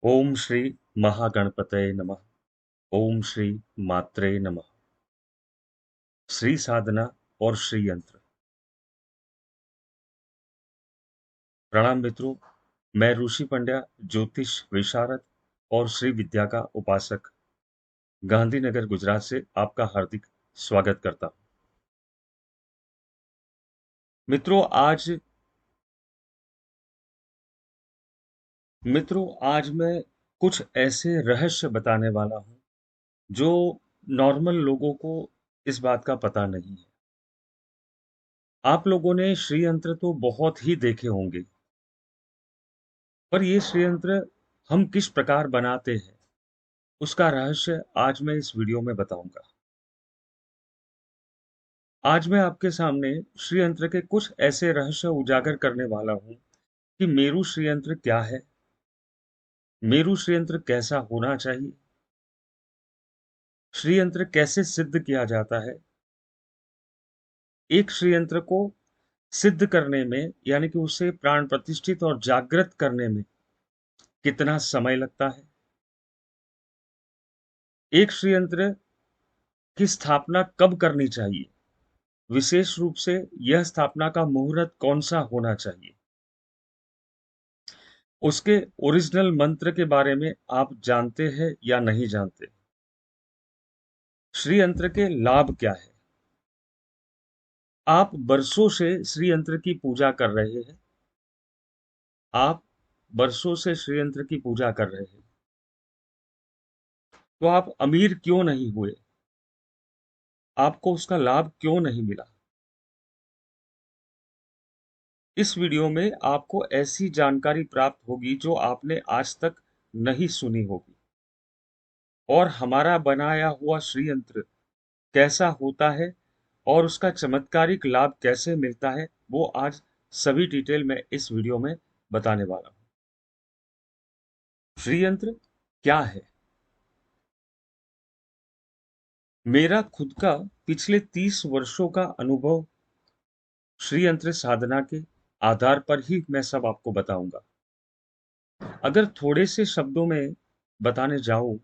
ओम श्री महागणपतये नमः। ओम श्री मात्रे नमः। श्री साधना और श्री यंत्र। प्रणाम मित्रों, मैं ऋषि पंड्या, ज्योतिष विशारद और श्री विद्या का उपासक गांधीनगर गुजरात से आपका हार्दिक स्वागत करता हूं। मित्रों आज मैं कुछ ऐसे रहस्य बताने वाला हूं जो नॉर्मल लोगों को इस बात का पता नहीं है। आप लोगों ने श्री यंत्र तो बहुत ही देखे होंगे, पर ये श्रीयंत्र हम किस प्रकार बनाते हैं उसका रहस्य आज मैं इस वीडियो में बताऊंगा। आज मैं आपके सामने श्रीयंत्र के कुछ ऐसे रहस्य उजागर करने वाला हूं कि मेरु श्रीयंत्र क्या है, मेरु श्रीयंत्र कैसा होना चाहिए, श्रीयंत्र कैसे सिद्ध किया जाता है, एक श्रीयंत्र को सिद्ध करने में यानी कि उसे प्राण प्रतिष्ठित और जागृत करने में कितना समय लगता है, एक श्रीयंत्र की स्थापना कब करनी चाहिए, विशेष रूप से यह स्थापना का मुहूर्त कौन सा होना चाहिए, उसके ओरिजिनल मंत्र के बारे में आप जानते हैं या नहीं जानते, श्री यंत्र के लाभ क्या है। आप बरसों से श्री यंत्र की पूजा कर रहे हैं, आप बरसों से श्री यंत्र की पूजा कर रहे हैं, तो आप अमीर क्यों नहीं हुए, आपको उसका लाभ क्यों नहीं मिला। इस वीडियो में आपको ऐसी जानकारी प्राप्त होगी जो आपने आज तक नहीं सुनी होगी, और हमारा बनाया हुआ श्री यंत्र कैसा होता है और उसका चमत्कारिक लाभ कैसे मिलता है वो आज सभी डिटेल में इस वीडियो में बताने वाला हूं। श्री यंत्र क्या है। मेरा खुद का पिछले 30 वर्षों का अनुभव श्री यंत्र साधना के आधार पर ही मैं सब आपको बताऊंगा। अगर थोड़े से शब्दों में बताने जाऊं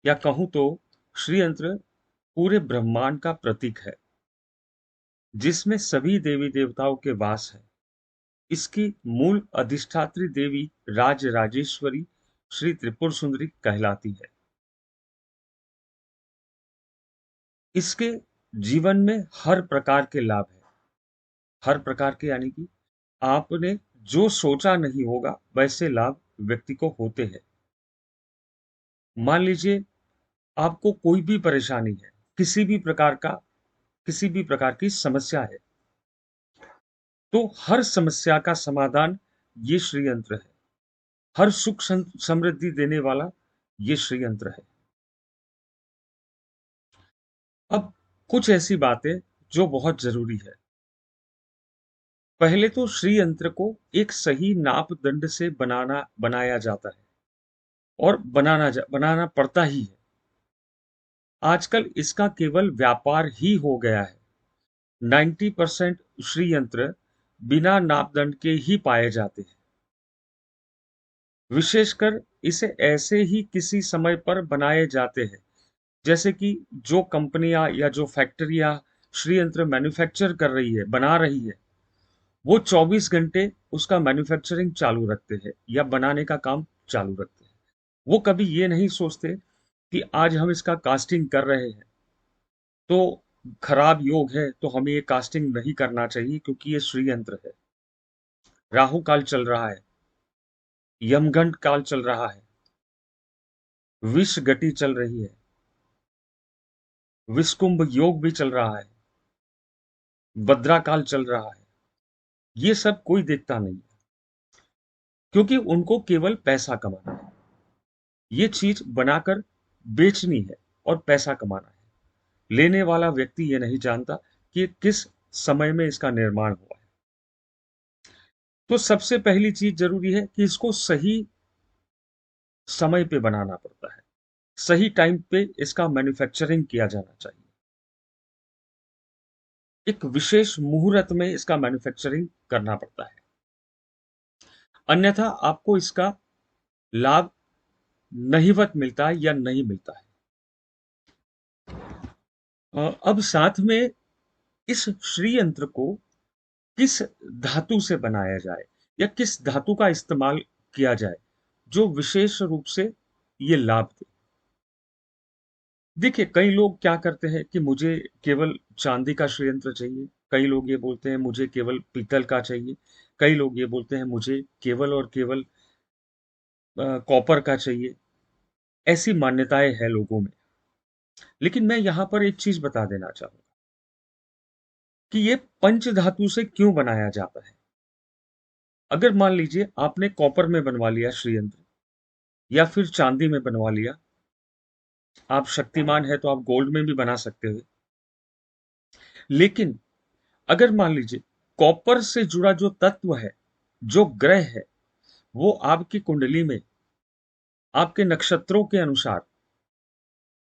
या कहूं तो श्री यंत्र पूरे ब्रह्मांड का प्रतीक है जिसमें सभी देवी देवताओं के वास है। इसकी मूल अधिष्ठात्री देवी राज राजेश्वरी श्री त्रिपुर सुंदरी कहलाती है। इसके जीवन में हर प्रकार के लाभ है, हर प्रकार के यानी कि आपने जो सोचा नहीं होगा वैसे लाभ व्यक्ति को होते हैं। मान लीजिए आपको कोई भी परेशानी है, किसी भी प्रकार का किसी भी प्रकार की समस्या है, तो हर समस्या का समाधान ये श्री यंत्र है। हर सुख समृद्धि देने वाला ये श्री यंत्र है। अब कुछ ऐसी बातें जो बहुत जरूरी है। पहले तो श्री यंत्र को एक सही नापदंड से बनाया जाता है और बनाना पड़ता ही है। आजकल इसका केवल व्यापार ही हो गया है। 90% श्री यंत्र बिना नापदंड के ही पाए जाते हैं। विशेषकर इसे ऐसे ही किसी समय पर बनाए जाते हैं जैसे कि जो कंपनियां या जो फैक्ट्रियां श्री यंत्र मैन्युफैक्चर कर रही है, बना रही है, वो 24 घंटे उसका मैन्युफैक्चरिंग चालू रखते हैं या बनाने का काम चालू रखते हैं। वो कभी ये नहीं सोचते कि आज हम इसका कास्टिंग कर रहे हैं तो खराब योग है तो हमें ये कास्टिंग नहीं करना चाहिए क्योंकि ये श्री यंत्र है। राहु काल चल रहा है, यमगंड काल चल रहा है, विष गति चल रही है, विषकुंभ योग भी चल रहा है, भद्रा काल चल रहा है, ये सब कोई देखता नहीं है क्योंकि उनको केवल पैसा कमाना है। ये चीज बनाकर बेचनी है और पैसा कमाना है। लेने वाला व्यक्ति ये नहीं जानता कि किस समय में इसका निर्माण हुआ है। तो सबसे पहली चीज जरूरी है कि इसको सही समय पे बनाना पड़ता है, सही टाइम पे इसका मैन्युफैक्चरिंग किया जाना चाहिए। एक विशेष मुहूर्त में इसका मैन्युफैक्चरिंग करना पड़ता है, अन्यथा आपको इसका लाभ नहीवत मिलता है या नहीं मिलता है। अब साथ में इस श्री यंत्र को किस धातु से बनाया जाए या किस धातु का इस्तेमाल किया जाए जो विशेष रूप से ये लाभ दे। देखिए, कई लोग क्या करते हैं कि मुझे केवल चांदी का श्रीयंत्र चाहिए, कई लोग ये बोलते हैं मुझे केवल पीतल का चाहिए, कई लोग ये बोलते हैं मुझे केवल और केवल कॉपर का चाहिए। ऐसी मान्यताएं हैं लोगों में। लेकिन मैं यहां पर एक चीज बता देना चाहूंगा कि ये पंच धातु से क्यों बनाया जाता है। अगर मान लीजिए आपने कॉपर में बनवा लिया श्रीयंत्र या फिर चांदी में बनवा लिया, आप शक्तिमान है तो आप गोल्ड में भी बना सकते हो। लेकिन अगर मान लीजिए कॉपर से जुड़ा जो तत्व है, जो ग्रह है, वो आपकी कुंडली में आपके नक्षत्रों के अनुसार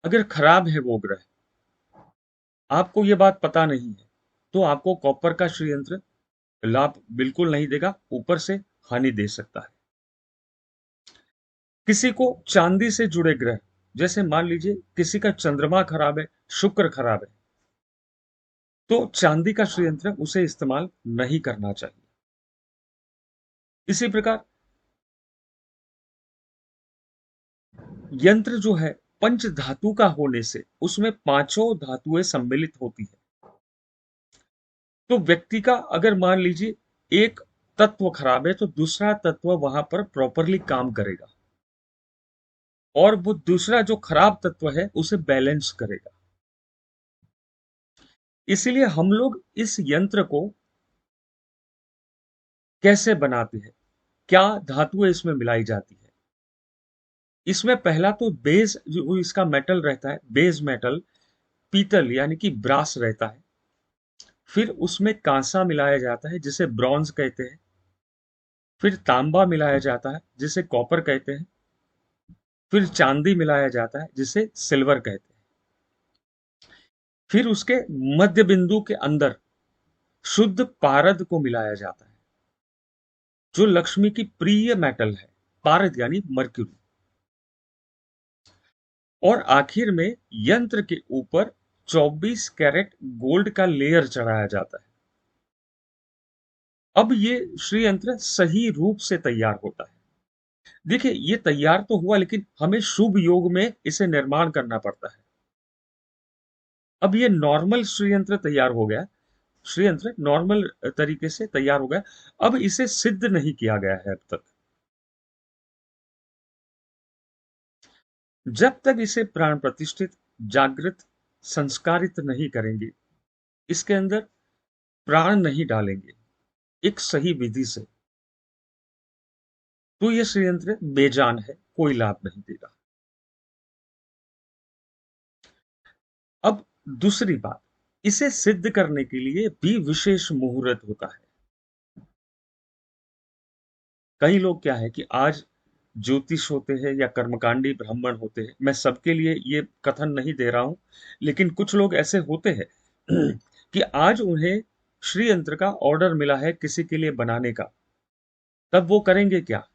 अगर खराब है वो ग्रह, आपको ये बात पता नहीं है, तो आपको कॉपर का श्रीयंत्र लाभ बिल्कुल नहीं देगा, ऊपर से हानि दे सकता है। किसी को चांदी से जुड़े ग्रह, जैसे मान लीजिए किसी का चंद्रमा खराब है, शुक्र खराब है, तो चांदी का श्रीयंत्र उसे इस्तेमाल नहीं करना चाहिए। इसी प्रकार यंत्र जो है पंच धातु का होने से उसमें पांचों धातुएं सम्मिलित होती है। तो व्यक्ति का अगर मान लीजिए एक तत्व खराब है तो दूसरा तत्व वहां पर प्रॉपरली काम करेगा और वो दूसरा जो खराब तत्व है उसे बैलेंस करेगा। इसलिए हम लोग इस यंत्र को कैसे बनाते हैं, क्या धातुएं इसमें मिलाई जाती है। इसमें पहला तो बेस जो इसका मेटल रहता है, बेस मेटल पीतल यानी कि ब्रास रहता है। फिर उसमें कांसा मिलाया जाता है जिसे ब्रॉन्ज कहते हैं। फिर तांबा मिलाया जाता है जिसे कॉपर कहते हैं। फिर चांदी मिलाया जाता है जिसे सिल्वर कहते हैं। फिर उसके मध्य बिंदु के अंदर शुद्ध पारद को मिलाया जाता है जो लक्ष्मी की प्रिय मेटल है, पारद यानी मर्क्यूरी। और आखिर में यंत्र के ऊपर 24 कैरेट गोल्ड का लेयर चढ़ाया जाता है। अब ये श्री यंत्र सही रूप से तैयार होता है। देखिए, ये तैयार तो हुआ लेकिन हमें शुभ योग में इसे निर्माण करना पड़ता है। अब ये नॉर्मल श्रीयंत्र तैयार हो गया, श्रीयंत्र नॉर्मल तरीके से तैयार हो गया। अब इसे सिद्ध नहीं किया गया है अब तक। जब तक इसे प्राण प्रतिष्ठित, जागृत, संस्कारित नहीं करेंगे, इसके अंदर प्राण नहीं डालेंगे एक सही विधि से, तो यह श्रीयंत्र बेजान है, कोई लाभ नहीं देगा। अब दूसरी बात, इसे सिद्ध करने के लिए भी विशेष मुहूर्त होता है। कई लोग क्या है कि आज ज्योतिष होते हैं या कर्मकांडी ब्राह्मण होते हैं, मैं सबके लिए ये कथन नहीं दे रहा हूं, लेकिन कुछ लोग ऐसे होते हैं कि आज उन्हें श्री यंत्र का ऑर्डर मिला है किसी के लिए बनाने का, तब वो करेंगे क्या,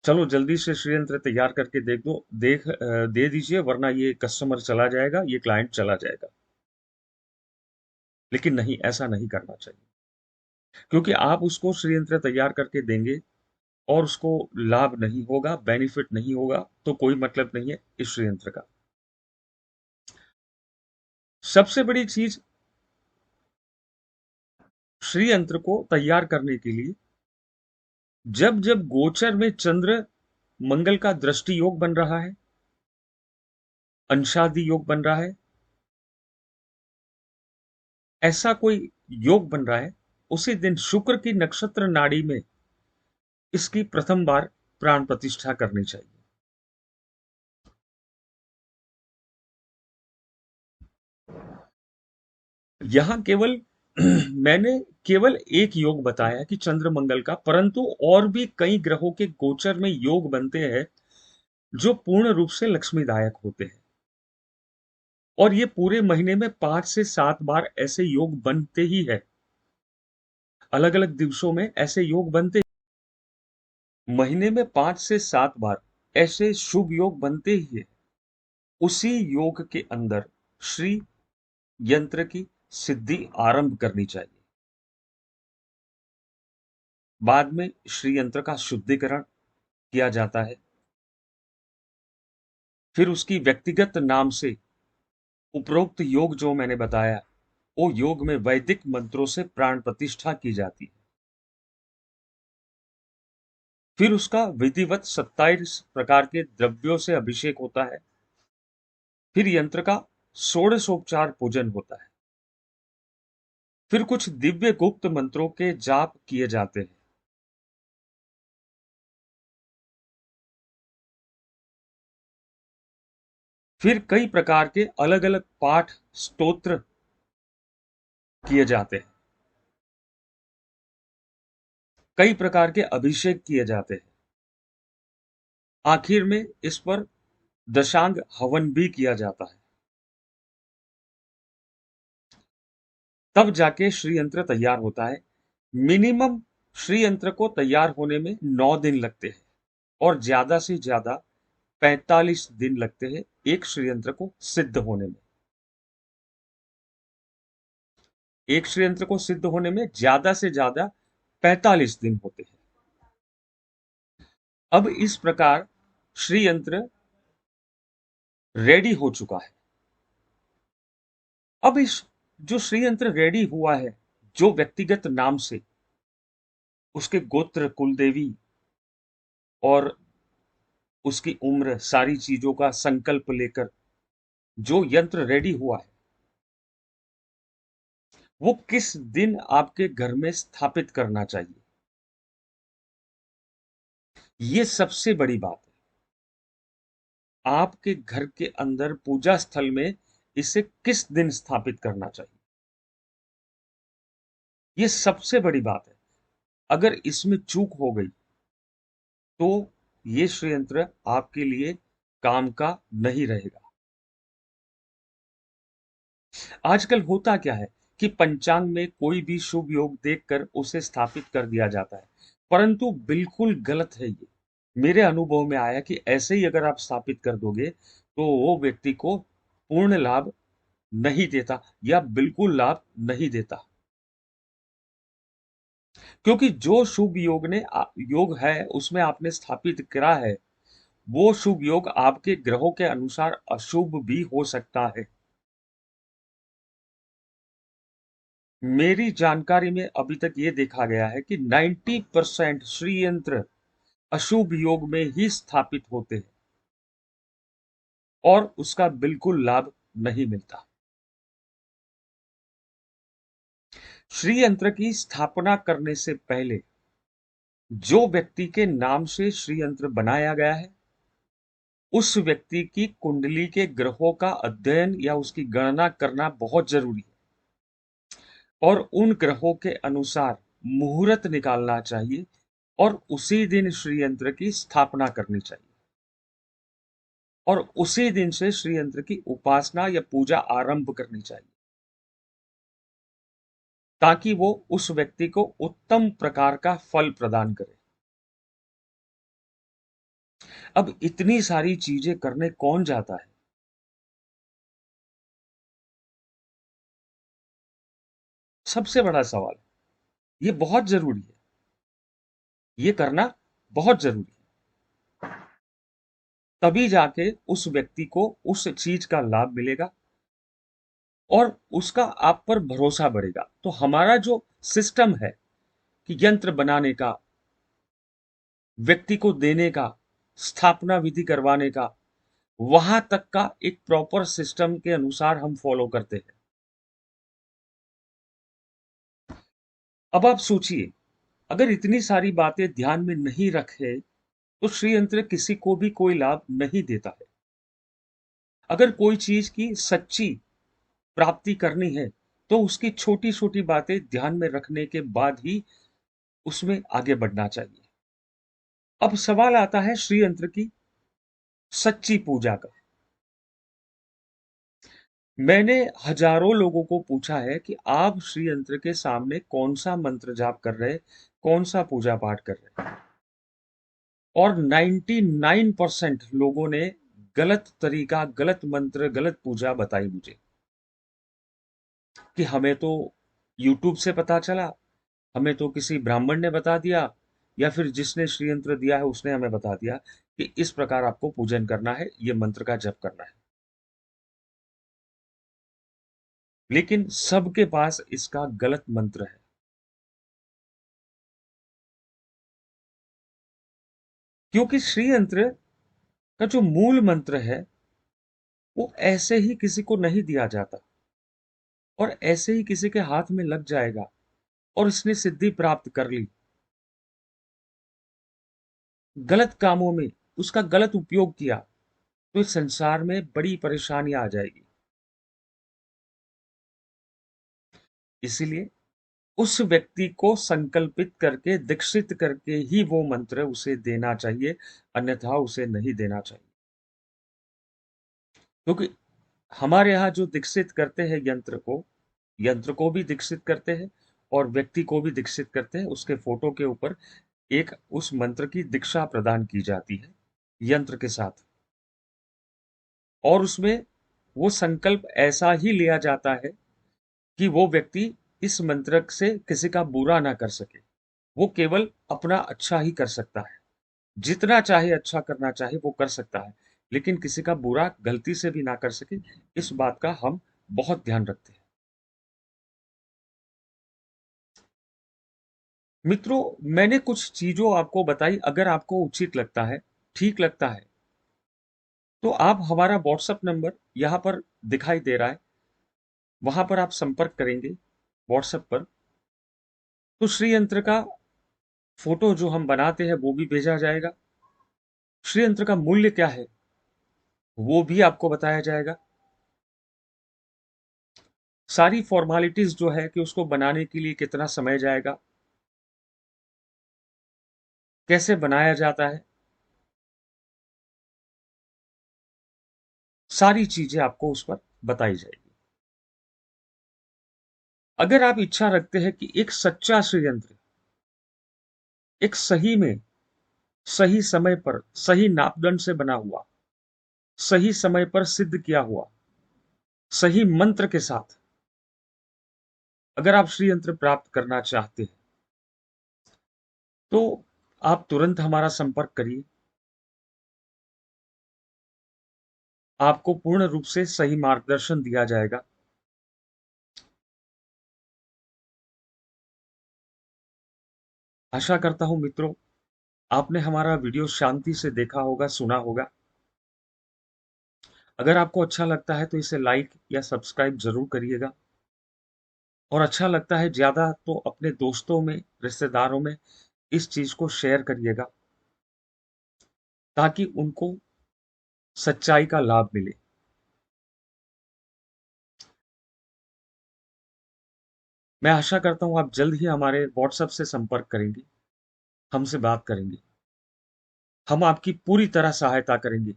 चलो जल्दी से श्री यंत्र तैयार करके देख दो, दे दीजिए, वरना ये कस्टमर चला जाएगा, ये क्लाइंट चला जाएगा। लेकिन नहीं, ऐसा नहीं करना चाहिए, क्योंकि आप उसको श्री यंत्र तैयार करके देंगे और उसको लाभ नहीं होगा, बेनिफिट नहीं होगा, तो कोई मतलब नहीं है इस श्रीयंत्र का। सबसे बड़ी चीज श्रीयंत्र को तैयार करने के लिए, जब जब गोचर में चंद्र मंगल का दृष्टि योग बन रहा है, अंशादि योग बन रहा है, ऐसा कोई योग बन रहा है, उसी दिन शुक्र की नक्षत्र नाड़ी में इसकी प्रथम बार प्राण प्रतिष्ठा करनी चाहिए। यहां केवल मैंने केवल एक योग बताया कि चंद्र मंगल का, परंतु और भी कई ग्रहों के गोचर में योग बनते हैं जो पूर्ण रूप से लक्ष्मीदायक होते हैं। और ये पूरे महीने में 5 से 7 बार ऐसे योग बनते ही है, अलग अलग दिवसों में ऐसे योग बनते। महीने में 5 से 7 बार ऐसे शुभ योग बनते ही है। उसी योग के अंदर श्री यंत्र की सिद्धि आरंभ करनी चाहिए। बाद में श्री यंत्र का शुद्धिकरण किया जाता है। फिर उसकी व्यक्तिगत नाम से उपरोक्त योग जो मैंने बताया, वो योग में वैदिक मंत्रों से प्राण प्रतिष्ठा की जाती है। फिर उसका विधिवत 27 प्रकार के द्रव्यों से अभिषेक होता है। फिर यंत्र का षोडशोपचार पूजन होता है। फिर कुछ दिव्य गुप्त मंत्रों के जाप किए जाते हैं। फिर कई प्रकार के अलग अलग पाठ स्तोत्र किए जाते हैं। कई प्रकार के अभिषेक किए जाते हैं। आखिर में इस पर दशांग हवन भी किया जाता है। तब जाके श्री यंत्र तैयार होता है। मिनिमम श्री यंत्र को तैयार होने में 9 दिन लगते हैं और ज्यादा से ज्यादा 45 दिन लगते हैं एक श्री यंत्र को सिद्ध होने में। एक श्री यंत्र को सिद्ध होने में ज्यादा से ज्यादा 45 दिन होते हैं। अब इस प्रकार श्री यंत्र रेडी हो चुका है। अब इस जो श्री यंत्र रेडी हुआ है, जो व्यक्तिगत नाम से उसके गोत्र कुलदेवी और उसकी उम्र सारी चीजों का संकल्प लेकर जो यंत्र रेडी हुआ है, वो किस दिन आपके घर में स्थापित करना चाहिए, ये सबसे बड़ी बात है। आपके घर के अंदर पूजा स्थल में इसे किस दिन स्थापित करना चाहिए, ये सबसे बड़ी बात है। अगर इसमें चूक हो गई तो ये श्रीयंत्र आपके लिए काम का नहीं रहेगा। आजकल होता क्या है कि पंचांग में कोई भी शुभ योग देखकर उसे स्थापित कर दिया जाता है, परंतु बिल्कुल गलत है ये। मेरे अनुभव में आया कि ऐसे ही अगर आप स्थापित कर दोगे तो वो व्यक्ति को पूर्ण लाभ नहीं देता या बिल्कुल लाभ नहीं देता। क्योंकि जो शुभ योग है उसमें आपने स्थापित करा है, वो शुभ योग आपके ग्रहों के अनुसार अशुभ भी हो सकता है। मेरी जानकारी में अभी तक ये देखा गया है कि 90% श्री यंत्र अशुभ योग में ही स्थापित होते हैं और उसका बिल्कुल लाभ नहीं मिलता। श्री यंत्र की स्थापना करने से पहले जो व्यक्ति के नाम से श्री यंत्र बनाया गया है, उस व्यक्ति की कुंडली के ग्रहों का अध्ययन या उसकी गणना करना बहुत जरूरी है और उन ग्रहों के अनुसार मुहूर्त निकालना चाहिए और उसी दिन श्री यंत्र की स्थापना करनी चाहिए और उसी दिन से श्री यंत्र की उपासना या पूजा आरंभ करनी चाहिए, ताकि वो उस व्यक्ति को उत्तम प्रकार का फल प्रदान करे। अब इतनी सारी चीजें करने कौन जाता है? सबसे बड़ा सवाल। ये बहुत जरूरी है, ये करना बहुत जरूरी है। तभी जाके उस व्यक्ति को उस चीज का लाभ मिलेगा और उसका आप पर भरोसा बढ़ेगा। तो हमारा जो सिस्टम है कि यंत्र बनाने का, व्यक्ति को देने का, स्थापना विधि करवाने का, वहां तक का एक प्रॉपर सिस्टम के अनुसार हम फॉलो करते हैं। अब आप सोचिए, अगर इतनी सारी बातें ध्यान में नहीं रखे तो श्री यंत्र किसी को भी कोई लाभ नहीं देता है। अगर कोई चीज की सच्ची प्राप्ति करनी है तो उसकी छोटी छोटी बातें ध्यान में रखने के बाद ही उसमें आगे बढ़ना चाहिए। अब सवाल आता है श्री यंत्र की सच्ची पूजा का। मैंने हजारों लोगों को पूछा है कि आप श्री यंत्र के सामने कौन सा मंत्र जाप कर रहे, कौन सा पूजा पाठ कर रहे। और 99% लोगों ने गलत तरीका, गलत मंत्र, गलत पूजा बताई मुझे कि हमें तो यूट्यूब से पता चला, हमें तो किसी ब्राह्मण ने बता दिया, या फिर जिसने श्री यंत्र दिया है उसने हमें बता दिया कि इस प्रकार आपको पूजन करना है, ये मंत्र का जप करना है। लेकिन सबके पास इसका गलत मंत्र है। क्योंकि श्री यंत्र का जो मूल मंत्र है वो ऐसे ही किसी को नहीं दिया जाता, और ऐसे ही किसी के हाथ में लग जाएगा और इसने सिद्धि प्राप्त कर ली, गलत कामों में उसका गलत उपयोग किया, तो इस संसार में बड़ी परेशानी आ जाएगी। इसीलिए उस व्यक्ति को संकल्पित करके, दीक्षित करके ही वो मंत्र उसे देना चाहिए, अन्यथा उसे नहीं देना चाहिए। क्योंकि हमारे यहाँ जो दीक्षित करते हैं यंत्र को भी दीक्षित करते हैं और व्यक्ति को भी दीक्षित करते हैं। उसके फोटो के ऊपर एक उस मंत्र की दीक्षा प्रदान की जाती है यंत्र के साथ, और उसमें वो संकल्प ऐसा ही लिया जाता है कि वो व्यक्ति इस मंत्र से किसी का बुरा ना कर सके, वो केवल अपना अच्छा ही कर सकता है, जितना चाहे अच्छा करना चाहे वो कर सकता है, लेकिन किसी का बुरा गलती से भी ना कर सके, इस बात का हम बहुत ध्यान रखते हैं। मित्रों, मैंने कुछ चीजों आपको बताई, अगर आपको उचित लगता है, ठीक लगता है, तो आप हमारा व्हाट्सएप नंबर यहाँ पर दिखाई दे रहा है, वहां पर आप संपर्क करेंगे व्हाट्सएप पर, तो श्री यंत्र का फोटो जो हम बनाते हैं वो भी भेजा जाएगा, श्री यंत्र का मूल्य क्या है वो भी आपको बताया जाएगा, सारी फॉर्मेलिटीज जो है कि उसको बनाने के लिए कितना समय जाएगा, कैसे बनाया जाता है, सारी चीजें आपको उस पर बताई जाएगी। अगर आप इच्छा रखते हैं कि एक सच्चा श्री यंत्र, एक सही में, सही समय पर, सही नापदंड से बना हुआ, सही समय पर सिद्ध किया हुआ, सही मंत्र के साथ अगर आप श्री यंत्र प्राप्त करना चाहते हैं, तो आप तुरंत हमारा संपर्क करिए। आपको पूर्ण रूप से सही मार्गदर्शन दिया जाएगा। आशा करता हूं मित्रों, आपने हमारा वीडियो शांति से देखा होगा, सुना होगा। अगर आपको अच्छा लगता है तो इसे लाइक या सब्सक्राइब जरूर करिएगा, और अच्छा लगता है ज्यादा तो अपने दोस्तों में, रिश्तेदारों में इस चीज को शेयर करिएगा, ताकि उनको सच्चाई का लाभ मिले। मैं आशा करता हूं आप जल्द ही हमारे व्हाट्सएप से संपर्क करेंगे, हमसे बात करेंगे। हम आपकी पूरी तरह सहायता करेंगे,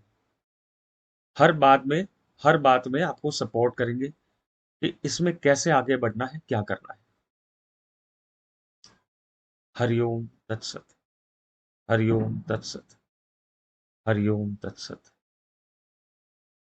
हर बात में, हर बात में आपको सपोर्ट करेंगे कि इसमें कैसे आगे बढ़ना है, क्या करना है। हरिओम तत्सत। हरिओम तत्सत। हरिओम तत्सत।